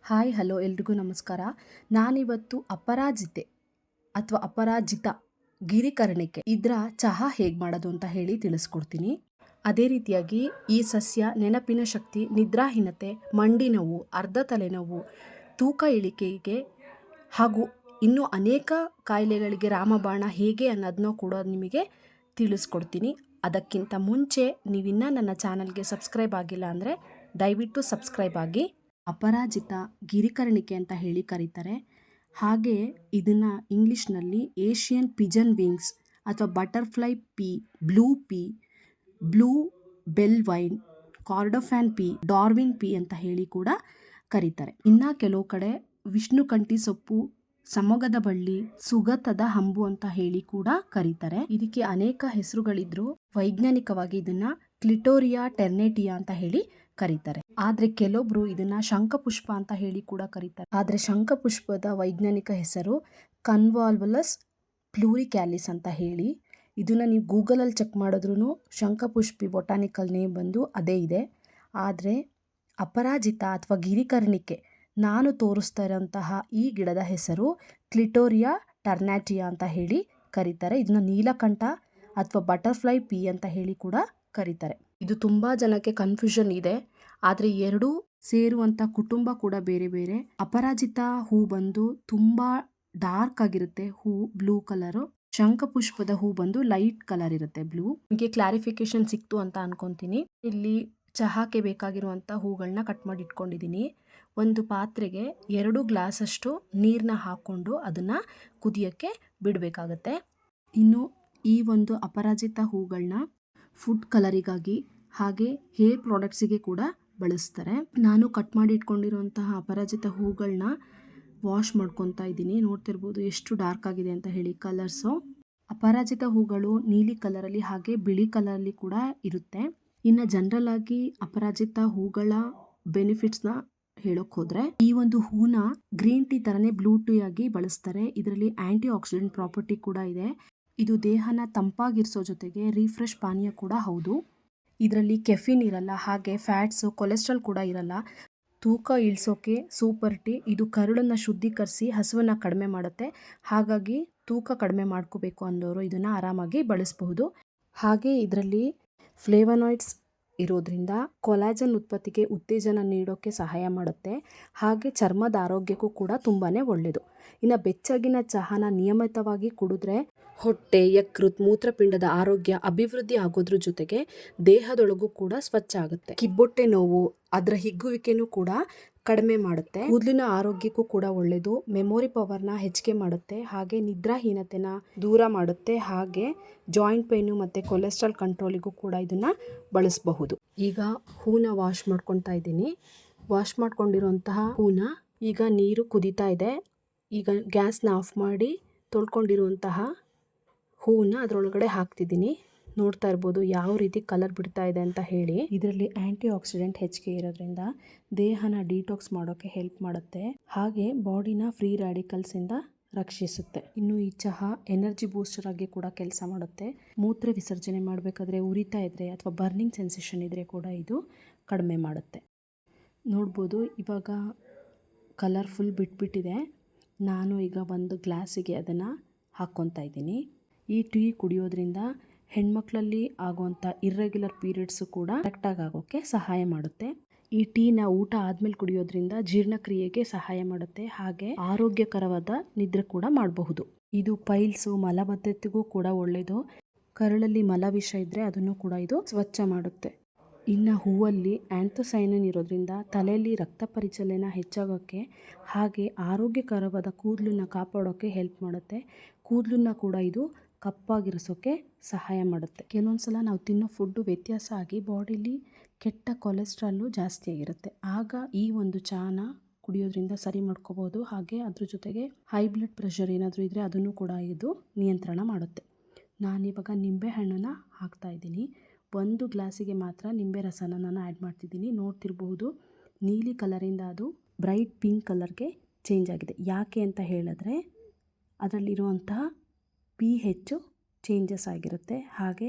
Hi hello ಎಲ್ರಿಗೂ ನಮಸ್ಕಾರ. ನಾನಿವತ್ತು ಅಪರಾಜಿತೆ ಅಥವಾ ಅಪರಾಜಿತ ಗಿರಿಕರ್ಣಿಕೆ ಇದರ ಚಹಾ ಹೇಗೆ ಮಾಡೋದು ಅಂತ ಹೇಳಿ ತಿಳಿಸ್ಕೊಡ್ತೀನಿ. ಅದೇ ರೀತಿಯಾಗಿ ಈ ಸಸ್ಯ ನೆನಪಿನ ಶಕ್ತಿ, ನಿದ್ರಾಹೀನತೆ, ಮಂಡಿ ನೋವು, ಅರ್ಧ ತಲೆನೋವು, ತೂಕ ಇಳಿಕೆಗೆ ಹಾಗೂ ಇನ್ನೂ ಅನೇಕ ಕಾಯಿಲೆಗಳಿಗೆ ರಾಮಬಾಣ ಹೇಗೆ ಅನ್ನೋದನ್ನು ಕೂಡ ನಿಮಗೆ ತಿಳಿಸ್ಕೊಡ್ತೀನಿ. ಅದಕ್ಕಿಂತ ಮುಂಚೆ ನೀವಿನ್ನೂ ನನ್ನ ಚಾನಲ್ಗೆ ಸಬ್ಸ್ಕ್ರೈಬ್ ಆಗಿಲ್ಲ ಅಂದರೆ ದಯವಿಟ್ಟು ಸಬ್ಸ್ಕ್ರೈಬ್ ಆಗಿ. ಅಪರಾಜಿತ ಗಿರಿಕರ್ಣಿಕೆ ಅಂತ ಹೇಳಿ ಕರೀತಾರೆ. ಹಾಗೆ ಇದನ್ನು ಇಂಗ್ಲೀಷ್ನಲ್ಲಿ ಏಷಿಯನ್ ಪಿಜನ್ ವಿಂಗ್ಸ್ ಅಥವಾ ಬಟರ್ಫ್ಲೈ ಪೀ, ಬ್ಲೂ ಬೆಲ್ ವೈನ್, ಕಾರ್ಡೋಫ್ಯಾನ್ ಪೀ, ಡಾರ್ವಿನ್ ಪೀ ಅಂತ ಹೇಳಿ ಕೂಡ ಕರೀತಾರೆ. ಇನ್ನು ಕೆಲವು ಕಡೆ ವಿಷ್ಣುಕಂಠಿ ಸೊಪ್ಪು, ಸಮೊಗದ ಬಳ್ಳಿ, ಸುಗತದ ಹಂಬು ಅಂತ ಹೇಳಿ ಕೂಡ ಕರೀತಾರೆ. ಇದಕ್ಕೆ ಅನೇಕ ಹೆಸರುಗಳಿದ್ರು ವೈಜ್ಞಾನಿಕವಾಗಿ ಇದನ್ನ ಕ್ಲಿಟೋರಿಯಾ ಟೆರ್ನೇಟಿಯಾ ಅಂತ ಹೇಳಿ ಕರೀತಾರೆ. ಆದ್ರೆ ಕೆಲವೊಬ್ರು ಇದನ್ನ ಶಂಖಪುಷ್ಪ ಅಂತ ಹೇಳಿ ಕೂಡ ಕರೀತಾರೆ. ಆದ್ರೆ ಶಂಖಪುಷ್ಪದ ವೈಜ್ಞಾನಿಕ ಹೆಸರು ಕನ್ವಾಲ್ವಲಸ್ ಪ್ಲೂರಿಕ್ಯಾಲಿಸ್ ಅಂತ ಹೇಳಿ. ಇದನ್ನ ನೀವು ಗೂಗಲಲ್ಲಿ ಚೆಕ್ ಮಾಡಿದ್ರು ಶಂಖಪುಷ್ಪಿ ಬೊಟಾನಿಕಲ್ ನೇಮ್ ಬಂದು ಅದೇ ಇದೆ. ಆದರೆ ಅಪರಾಜಿತ ಅಥವಾ ಗಿರಿಕರ್ಣಿಕೆ ನಾನು ತೋರಿಸ್ತಾ ಇರೋಂತಹ ಈ ಗಿಡದ ಹೆಸರು ಕ್ಲಿಟೋರಿಯಾ ಟರ್ನಾಟಿಯಾ ಅಂತ ಹೇಳಿ ಕರೀತಾರೆ. ಇದನ್ನ ನೀಲಕಂಠ ಅಥವಾ ಬಟರ್ಫ್ಲೈ ಪೀ ಅಂತ ಹೇಳಿ ಕೂಡ ಕರೀತಾರೆ. ಇದು ತುಂಬ ಜನಕ್ಕೆ ಕನ್ಫ್ಯೂಷನ್ ಇದೆ. ಆದರೆ ಎರಡೂ ಸೇರುವಂಥ ಕುಟುಂಬ ಕೂಡ ಬೇರೆ ಬೇರೆ. ಅಪರಾಜಿತ ಹೂ ಬಂದು ತುಂಬ ಡಾರ್ಕ್ ಆಗಿರುತ್ತೆ, ಹೂ ಬ್ಲೂ ಕಲರು. ಶಂಖಪುಷ್ಪದ ಹೂ ಬಂದು ಲೈಟ್ ಕಲರ್ ಇರುತ್ತೆ, ಬ್ಲೂ. ನಿಮಗೆ ಕ್ಲಾರಿಫಿಕೇಶನ್ ಸಿಕ್ತು ಅಂತ ಅನ್ಕೊಂತೀನಿ. ಇಲ್ಲಿ ಚಹಾಕ್ಕೆ ಬೇಕಾಗಿರುವಂಥ ಹೂಗಳನ್ನ ಕಟ್ ಮಾಡಿ ಇಟ್ಕೊಂಡಿದ್ದೀನಿ. ಒಂದು ಪಾತ್ರೆಗೆ 2 ಗ್ಲಾಸಷ್ಟು ನೀರನ್ನ ಹಾಕ್ಕೊಂಡು ಅದನ್ನು ಕುದಿಯೋಕ್ಕೆ ಬಿಡಬೇಕಾಗತ್ತೆ. ಇನ್ನು ಈ ಒಂದು ಅಪರಾಜಿತ ಹೂಗಳನ್ನ ಫುಡ್ ಕಲರಿಗಾಗಿ ಹಾಗೆ ಹೇರ್ ಪ್ರಾಡಕ್ಟ್ಸಿಗೆ ಕೂಡ ಬಳಸ್ತಾರೆ. ನಾನು ಕಟ್ ಮಾಡಿ ಇಟ್ಕೊಂಡಿರುವಂತಹ ಅಪರಾಜಿತ ಹೂಗಳನ್ನ ವಾಶ್ ಮಾಡ್ಕೊತಾ ಇದ್ದೀನಿ. ನೋಡ್ತಿರ್ಬೋದು ಎಷ್ಟು ಡಾರ್ಕ್ ಆಗಿದೆ ಅಂತ ಹೇಳಿ ಕಲರ್ಸು. ಅಪರಾಜಿತ ಹೂಗಳು ನೀಲಿ ಕಲರಲ್ಲಿ ಹಾಗೆ ಬಿಳಿ ಕಲರಲ್ಲಿ ಕೂಡ ಇರುತ್ತೆ. ಇನ್ನು ಜನರಲ್ ಆಗಿ ಅಪರಾಜಿತ ಹೂಗಳ ಬೆನಿಫಿಟ್ಸ್ನ ಹೇಳೋಕೆ ಹೋದ್ರೆ, ಈ ಒಂದು ಹೂನ ಗ್ರೀನ್ ಟೀ ತರನೇ ಬ್ಲೂ ಟೀ ಆಗಿ ಬಳಸ್ತಾರೆ. ಇದರಲ್ಲಿ ಆಂಟಿ ಆಕ್ಸಿಡೆಂಟ್ ಪ್ರಾಪರ್ಟಿ ಕೂಡ ಇದೆ. ಇದು ದೇಹನ ತಂಪಾಗಿರಿಸೋ ಜೊತೆಗೆ ರಿಫ್ರೆಶ್ ಪಾನೀಯ ಕೂಡ ಹೌದು. ಇದರಲ್ಲಿ ಕೆಫಿನ್ ಇರಲ್ಲ, ಹಾಗೆ ಫ್ಯಾಟ್ಸು, ಕೊಲೆಸ್ಟ್ರಾಲ್ ಕೂಡ ಇರಲ್ಲ. ತೂಕ ಇಳಿಸೋಕೆ ಸೂಪರ್ ಟೀ. ಇದು ಕರುಳನ್ನು ಶುದ್ಧೀಕರಿಸಿ ಹಸುವನ್ನು ಕಡಿಮೆ ಮಾಡುತ್ತೆ. ಹಾಗಾಗಿ ತೂಕ ಕಡಿಮೆ ಮಾಡ್ಕೋಬೇಕು ಅಂದವರು ಇದನ್ನು ಆರಾಮಾಗಿ ಬಳಸಬಹುದು. ಹಾಗೆ ಇದರಲ್ಲಿ ಫ್ಲೇವನಾಯ್ಡ್ಸ್ ಇರೋದ್ರಿಂದ ಕೊಲಾಜನ್ ಉತ್ಪತ್ತಿಗೆ ಉತ್ತೇಜನ ನೀಡೋಕ್ಕೆ ಸಹಾಯ ಮಾಡುತ್ತೆ. ಹಾಗೆ ಚರ್ಮದ ಆರೋಗ್ಯಕ್ಕೂ ಕೂಡ ತುಂಬಾ ಒಳ್ಳೆಯದು. ಇನ್ನು ಬೆಚ್ಚಗಿನ ಚಹಾನ ನಿಯಮಿತವಾಗಿ ಕುಡಿದ್ರೆ ಹೊಟ್ಟೆ, ಯಕೃತ್, ಮೂತ್ರಪಿಂಡದ ಆರೋಗ್ಯ ಅಭಿವೃದ್ಧಿ ಆಗೋದ್ರ ಜೊತೆಗೆ ದೇಹದೊಳಗೂ ಕೂಡ ಸ್ವಚ್ಛ ಆಗುತ್ತೆ. ಕಿಬ್ಬೊಟ್ಟೆ ನೋವು, ಅದರ ಹಿಗ್ಗುವಿಕೆನೂ ಕೂಡ ಕಡಿಮೆ ಮಾಡುತ್ತೆ. ಕೂದಲಿನ ಆರೋಗ್ಯಕ್ಕೂ ಕೂಡ ಒಳ್ಳೆಯದು. ಮೆಮೊರಿ ಪವರ್ನ ಹೆಚ್ಚಿಗೆ ಮಾಡುತ್ತೆ. ಹಾಗೆ ನಿದ್ರಾಹೀನತೆನ ದೂರ ಮಾಡುತ್ತೆ. ಹಾಗೆ ಜಾಯಿಂಟ್ ಪೇನು ಮತ್ತು ಕೊಲೆಸ್ಟ್ರಾಲ್ ಕಂಟ್ರೋಲಿಗೂ ಕೂಡ ಇದನ್ನು ಬಳಸಬಹುದು. ಈಗ ಹೂನ ವಾಶ್ ಮಾಡ್ಕೊತಾ ಇದ್ದೀನಿ. ವಾಶ್ ಮಾಡ್ಕೊಂಡಿರೋಂತಹ ಹೂನ ಈಗ ನೀರು ಕುದೀತಾ ಇದೆ. ಈಗ ಗ್ಯಾಸ್ನ ಆಫ್ ಮಾಡಿ ತೊಳ್ಕೊಂಡಿರುವಂತಹ ಹೂವನ್ನ ಅದರೊಳಗಡೆ ಹಾಕ್ತಿದ್ದೀನಿ. ನೋಡ್ತಾ ಇರ್ಬೋದು ಯಾವ ರೀತಿ ಕಲರ್ ಬಿಡ್ತಾ ಇದೆ ಅಂತ ಹೇಳಿ. ಇದರಲ್ಲಿ ಆಂಟಿ ಆಕ್ಸಿಡೆಂಟ್ ಹೆಚ್ಚಿಗೆ ಇರೋದ್ರಿಂದ ದೇಹನ ಡಿಟಾಕ್ಸ್ ಮಾಡೋಕ್ಕೆ ಹೆಲ್ಪ್ ಮಾಡುತ್ತೆ. ಹಾಗೆ ಬಾಡಿನ ಫ್ರೀ ರ್ಯಾಡಿಕಲ್ಸಿಂದ ರಕ್ಷಿಸುತ್ತೆ. ಇನ್ನು ಈ ಚಹಾ ಎನರ್ಜಿ ಬೂಸ್ಟರ್ ಆಗಿ ಕೂಡ ಕೆಲಸ ಮಾಡುತ್ತೆ. ಮೂತ್ರ ವಿಸರ್ಜನೆ ಮಾಡಬೇಕಾದ್ರೆ ಉರಿತಾ ಇದ್ರೆ ಅಥವಾ ಬರ್ನಿಂಗ್ ಸೆನ್ಸೇಷನ್ ಇದ್ರೆ ಕೂಡ ಇದು ಕಡಿಮೆ ಮಾಡುತ್ತೆ. ನೋಡ್ಬೋದು ಇವಾಗ ಕಲರ್ ಫುಲ್ ಬಿಟ್ಬಿಟ್ಟಿದೆ. ನಾನು ಈಗ ಒಂದು ಗ್ಲಾಸಿಗೆ ಅದನ್ನು ಹಾಕ್ಕೊತಾ ಇದ್ದೀನಿ. ಈ ಟೀ ಕುಡಿಯೋದ್ರಿಂದ ಹೆಣ್ಮಕ್ಳಲ್ಲಿ ಆಗುವಂಥ ಇರ್ರೆಗ್ಯುಲರ್ ಪೀರಿಯಡ್ಸು ಕೂಡ ಕರೆಕ್ಟಾಗಿ ಆಗೋಕ್ಕೆ ಸಹಾಯ ಮಾಡುತ್ತೆ. ಈ ಟೀನ ಊಟ ಆದಮೇಲೆ ಕುಡಿಯೋದ್ರಿಂದ ಜೀರ್ಣಕ್ರಿಯೆಗೆ ಸಹಾಯ ಮಾಡುತ್ತೆ. ಹಾಗೆ ಆರೋಗ್ಯಕರವಾದ ನಿದ್ರೆ ಕೂಡ ಮಾಡಬಹುದು. ಇದು ಪೈಲ್ಸು, ಮಲಬದ್ಧತೆಗೂ ಕೂಡ ಒಳ್ಳೆಯದು. ಕರಳಲ್ಲಿ ಮಲವಿಷ ಇದ್ದರೆ ಅದನ್ನು ಕೂಡ ಇದು ಸ್ವಚ್ಛ ಮಾಡುತ್ತೆ. ಇನ್ನು ಹೂವಲ್ಲಿ ಆ್ಯಂಥೋಸೈನಿನ್ ಇರೋದ್ರಿಂದ ತಲೆಯಲ್ಲಿ ರಕ್ತ ಪರಿಚಲನೆ ಹೆಚ್ಚಾಗೋಕ್ಕೆ ಹಾಗೆ ಆರೋಗ್ಯಕರವಾದ ಕೂದಲನ್ನ ಕಾಪಾಡೋಕ್ಕೆ ಹೆಲ್ಪ್ ಮಾಡುತ್ತೆ. ಕೂದಲನ್ನ ಕೂಡ ಇದು ಕಪ್ಪಾಗಿರಿಸೋಕ್ಕೆ ಸಹಾಯ ಮಾಡುತ್ತೆ. ಕೆಲವೊಂದು ಸಲ ನಾವು ತಿನ್ನೋ ಫುಡ್ಡು ವ್ಯತ್ಯಾಸ ಆಗಿ ಬಾಡಿಲಿ ಕೆಟ್ಟ ಕೊಲೆಸ್ಟ್ರಾಲು ಜಾಸ್ತಿ ಆಗಿರುತ್ತೆ. ಆಗ ಈ ಒಂದು ಚಹಾನ ಕುಡಿಯೋದ್ರಿಂದ ಸರಿ ಮಾಡ್ಕೋಬೋದು. ಹಾಗೆ ಅದ್ರ ಜೊತೆಗೆ ಹೈ ಬ್ಲಡ್ ಪ್ರೆಷರ್ ಏನಾದರೂ ಇದ್ದರೆ ಅದನ್ನು ಕೂಡ ಇದು ನಿಯಂತ್ರಣ ಮಾಡುತ್ತೆ. ನಾನಿವಾಗ ನಿಂಬೆ ಹಣ್ಣನ್ನು ಹಾಕ್ತಾಯಿದ್ದೀನಿ. 1 ಗ್ಲಾಸಿಗೆ ಮಾತ್ರ ನಿಂಬೆ ರಸನ ನಾನು ಆ್ಯಡ್ ಮಾಡ್ತಿದ್ದೀನಿ. ನೋಡ್ತಿರ್ಬಹುದು ನೀಲಿ ಕಲರಿಂದ ಅದು ಬ್ರೈಟ್ ಪಿಂಕ್ ಕಲರ್ಗೆ ಚೇಂಜ್ ಆಗಿದೆ. ಯಾಕೆ ಅಂತ ಹೇಳಿದ್ರೆ ಅದರಲ್ಲಿರುವಂತಹ pH ಚೇಂಜಸ್ ಆಗಿರುತ್ತೆ. ಹಾಗೆ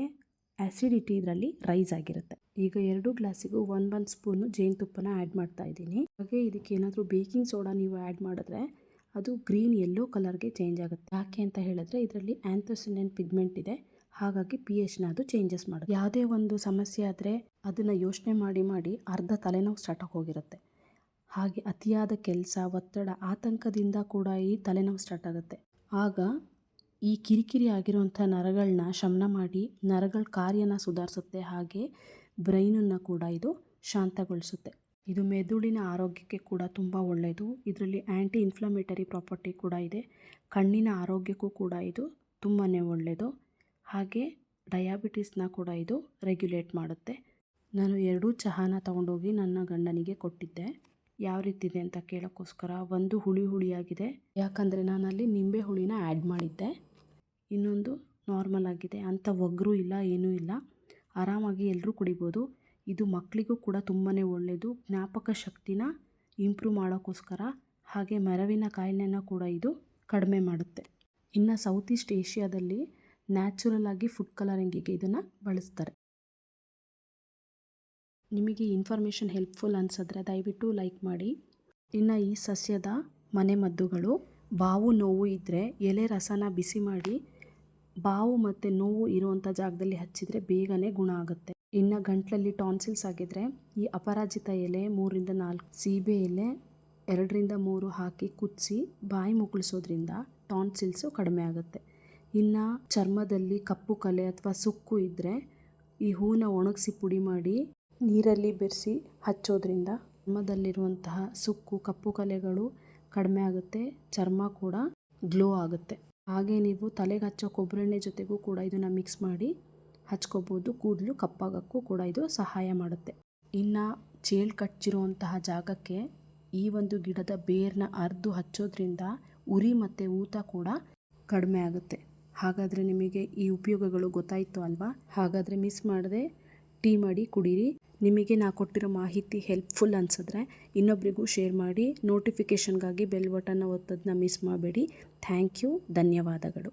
ಆ್ಯಸಿಡಿಟಿ ಇದರಲ್ಲಿ ರೈಸ್ ಆಗಿರುತ್ತೆ. ಈಗ 2 ಗ್ಲಾಸಿಗೂ 1 ಸ್ಪೂನು ಜೇನುತುಪ್ಪನ ಆ್ಯಡ್ ಮಾಡ್ತಾ ಇದ್ದೀನಿ. ಹಾಗೆ ಇದಕ್ಕೆ ಏನಾದರೂ ಬೇಕಿಂಗ್ ಸೋಡಾ ನೀವು ಆ್ಯಡ್ ಮಾಡಿದ್ರೆ ಅದು ಗ್ರೀನ್ ಯೆಲ್ಲೋ ಕಲರ್ಗೆ ಚೇಂಜ್ ಆಗುತ್ತೆ. ಯಾಕೆ ಅಂತ ಹೇಳಿದ್ರೆ ಇದರಲ್ಲಿ ಆ್ಯಂಥೋಸಿಯಾನಿನ್ ಪಿಗ್ಮೆಂಟ್ ಇದೆ, ಹಾಗಾಗಿ pHನ ಅದು ಚೇಂಜಸ್ ಮಾಡುತ್ತೆ. ಯಾವುದೇ ಒಂದು ಸಮಸ್ಯೆ ಆದರೆ ಅದನ್ನು ಯೋಚನೆ ಮಾಡಿ ಅರ್ಧ ತಲೆನೋವು ಸ್ಟಾರ್ಟ್ ಹೋಗಿರುತ್ತೆ. ಹಾಗೆ ಅತಿಯಾದ ಕೆಲಸ, ಒತ್ತಡ, ಆತಂಕದಿಂದ ಕೂಡ ಈ ತಲೆನೋವು ಸ್ಟಾರ್ಟ್ ಆಗುತ್ತೆ. ಆಗ ಈ ಕಿರಿಕಿರಿ ಆಗಿರುವಂಥ ನರಗಳನ್ನ ಶಮನ ಮಾಡಿ ನರಗಳ ಕಾರ್ಯನ ಸುಧಾರಿಸುತ್ತೆ. ಹಾಗೆ ಬ್ರೈನನ್ನು ಕೂಡ ಇದು ಶಾಂತಗೊಳಿಸುತ್ತೆ. ಇದು ಮೆದುಳಿನ ಆರೋಗ್ಯಕ್ಕೆ ಕೂಡ ತುಂಬ ಒಳ್ಳೆಯದು. ಇದರಲ್ಲಿ ಆ್ಯಂಟಿ ಇನ್ಫ್ಲಮೇಟರಿ ಪ್ರಾಪರ್ಟಿ ಕೂಡ ಇದೆ. ಕಣ್ಣಿನ ಆರೋಗ್ಯಕ್ಕೂ ಕೂಡ ಇದು ತುಂಬಾ ಒಳ್ಳೆಯದು. ಹಾಗೆ ಡಯಾಬಿಟಿಸ್ನ ಕೂಡ ಇದು ರೆಗ್ಯುಲೇಟ್ ಮಾಡುತ್ತೆ. ನಾನು 2 ಚಹಾನ ತೊಗೊಂಡೋಗಿ ನನ್ನ ಗಂಡನಿಗೆ ಕೊಟ್ಟಿದ್ದೆ. ಯಾವ ರೀತಿ ಇದೆ ಅಂತ ಕೇಳೋಕ್ಕೋಸ್ಕರ. ಒಂದು ಹುಳಿಯಾಗಿದೆ, ಯಾಕಂದರೆ ನಾನಲ್ಲಿ ನಿಂಬೆ ಹುಳಿನ ಆ್ಯಡ್ ಮಾಡಿದ್ದೆ. ಇನ್ನೊಂದು ನಾರ್ಮಲ್ ಆಗಿದೆ, ಅಂಥ ಒಗ್ರು ಇಲ್ಲ, ಏನೂ ಇಲ್ಲ, ಆರಾಮಾಗಿ ಎಲ್ಲರೂ ಕುಡಿಬೋದು. ಇದು ಮಕ್ಕಳಿಗೂ ಕೂಡ ತುಂಬಾ ಒಳ್ಳೆಯದು. ಜ್ಞಾಪಕ ಶಕ್ತಿನ ಇಂಪ್ರೂವ್ ಮಾಡೋಕ್ಕೋಸ್ಕರ, ಹಾಗೆ ಮರವಿನ ಕಾಯಿಲೆನ ಕೂಡ ಇದು ಕಡಿಮೆ ಮಾಡುತ್ತೆ. ಇನ್ನು ಸೌತ್ ಈಸ್ಟ್ ಏಷ್ಯಾದಲ್ಲಿ ನ್ಯಾಚುರಲ್ ಆಗಿ ಫುಡ್ ಕಲರಿಂಗಿಗೆ ಇದನ್ನು ಬಳಸ್ತಾರೆ. ನಿಮಗೆ ಇನ್ಫಾರ್ಮೇಷನ್ ಹೆಲ್ಪ್ಫುಲ್ ಅನಿಸಿದ್ರೆ ದಯವಿಟ್ಟು ಲೈಕ್ ಮಾಡಿ. ಇನ್ನು ಈ ಸಸ್ಯದ ಮನೆಮದ್ದುಗಳು: ಬಾವು ನೋವು ಇದ್ದರೆ ಎಲೆ ರಸನ ಬಿಸಿ ಮಾಡಿ ಬಾವು ಮತ್ತು ನೋವು ಇರುವಂಥ ಜಾಗದಲ್ಲಿ ಹಚ್ಚಿದರೆ ಬೇಗನೆ ಗುಣ ಆಗುತ್ತೆ. ಇನ್ನು ಗಂಟ್ಲಲ್ಲಿ ಟಾನ್ಸಿಲ್ಸ್ ಆಗಿದ್ರೆ ಈ ಅಪರಾಜಿತ ಎಲೆ 3ರಿಂದ 4, ಸೀಬೆ ಎಲೆ 2ರಿಂದ 3 ಹಾಕಿ ಕುದಿಸಿ ಬಾಯಿ ಮುಕ್ಕಳಿಸೋದ್ರಿಂದ ಟಾನ್ಸಿಲ್ಸು ಕಡಿಮೆ ಆಗುತ್ತೆ. ಇನ್ನು ಚರ್ಮದಲ್ಲಿ ಕಪ್ಪು ಕಲೆ ಅಥವಾ ಸುಕ್ಕು ಇದ್ದರೆ ಈ ಹೂನ ಒಣಗಿಸಿ ಪುಡಿ ಮಾಡಿ ನೀರಲ್ಲಿ ಬೆರೆಸಿ ಹಚ್ಚೋದ್ರಿಂದ ಚರ್ಮದಲ್ಲಿರುವಂತಹ ಸುಕ್ಕು, ಕಪ್ಪು ಕಲೆಗಳು ಕಡಿಮೆ ಆಗುತ್ತೆ. ಚರ್ಮ ಕೂಡ ಗ್ಲೋ ಆಗುತ್ತೆ. ಹಾಗೆ ನೀವು ತಲೆಗೆ ಹಚ್ಚೋ ಕೊಬ್ಬರೆಣ್ಣೆ ಜೊತೆಗೂ ಕೂಡ ಇದನ್ನು ಮಿಕ್ಸ್ ಮಾಡಿ ಹಚ್ಕೋಬೋದು. ಕೂದಲು ಕಪ್ಪಾಗೋಕ್ಕೂ ಕೂಡ ಇದು ಸಹಾಯ ಮಾಡುತ್ತೆ. ಇನ್ನು ಚೇಳು ಕಚ್ಚಿರುವಂತಹ ಜಾಗಕ್ಕೆ ಈ ಒಂದು ಗಿಡದ ಬೇರನ್ನ ಅರ್ದು ಹಚ್ಚೋದ್ರಿಂದ ಉರಿ ಮತ್ತು ಊತ ಕೂಡ ಕಡಿಮೆ ಆಗುತ್ತೆ. ಹಾಗಾದರೆ ನಿಮಗೆ ಈ ಉಪಯೋಗಗಳು ಗೊತ್ತಾಯಿತು ಅಲ್ವಾ? ಹಾಗಾದರೆ ಮಿಸ್ ಮಾಡದೆ ಟೀ ಮಾಡಿ ಕುಡೀರಿ. ನಿಮಗೆ ನಾ ಕೊಟ್ಟಿರೋ ಮಾಹಿತಿ ಹೆಲ್ಪ್ಫುಲ್ ಅನಿಸಿದ್ರೆ ಇನ್ನೊಬ್ಬರಿಗೂ ಶೇರ್ ಮಾಡಿ. ನೋಟಿಫಿಕೇಷನ್ಗಾಗಿ ಬೆಲ್ ಬಟನ್ನ ಒತ್ತೋದನ್ನ ಮಿಸ್ ಮಾಡಬೇಡಿ. Thank you. ಧನ್ಯವಾದಗಳು.